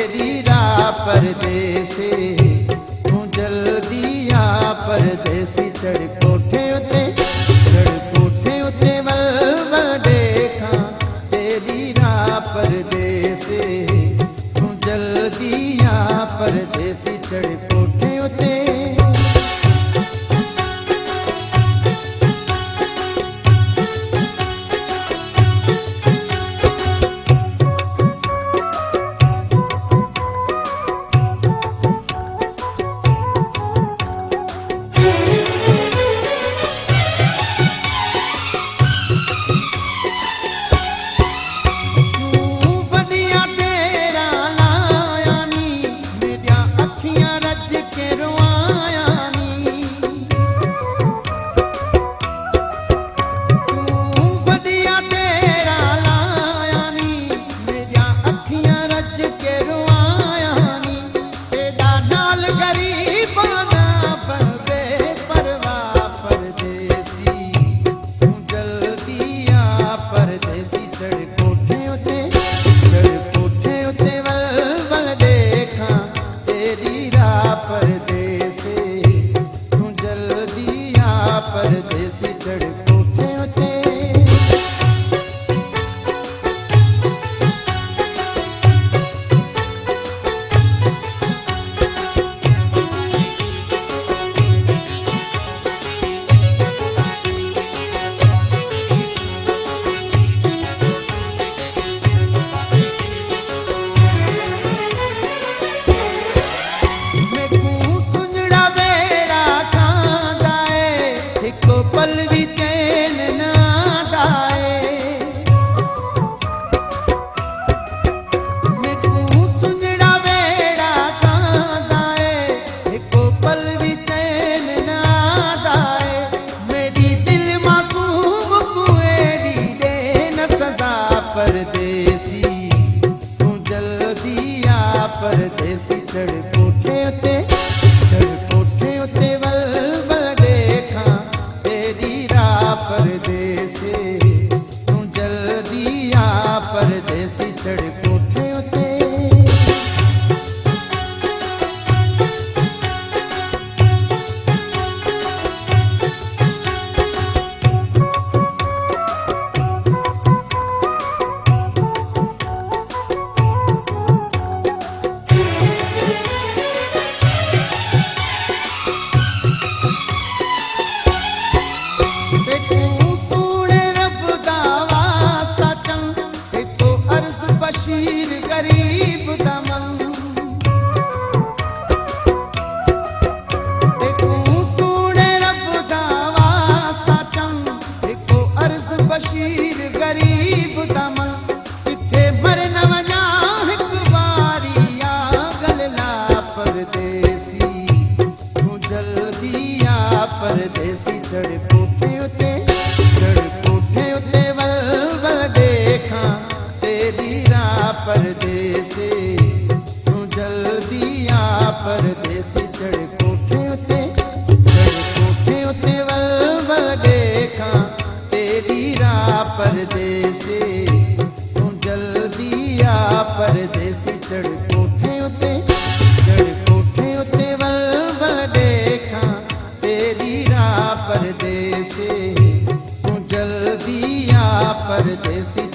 तेरी राह परदेसी, तू जल्दी आ परदेसी। चढ़ कोठे उते वल वल देखा, तेरी राह परदेसी, तू जल्दी आ परदेसी। चढ़ कोठे उते परदेसी। चढ़ कोठे उते पल भी चैन ना दाए, मैं सुंजड़ा वेड़ा कांदाए, एको पल भी चैन ना दाए। मेरी दिल मासूम कुएड़ी दे न सजा परदेसी, तू जल्दी आ परदेसी। चढ़ कोठे उते वल वल देखा, तेरी राह परदेसी, तू जल्दी आ परदेसी। चढ़ कोठे उते बशीर गरीब दमन, देखूं सूने रब दा वास्ता चंग, देखो अर्ज बशीर गरीब दमन। किथे मर न वञा हिक बारी आ गलला परदेसी, तू जल्दी आ परदेसी। चढ़ कोठे उते वल वल देखा, तेरी राह परदेसी, तू जल्दी आ परदेसी। चढ़ कोठे उते वल वल देखा, तेरी राह परदेसी, तू जल्दी आ परदेसी। चढ़ कोठे उते वल वल देखा, तेरी राह परदेसी, तू जल्दी आ परदेसी।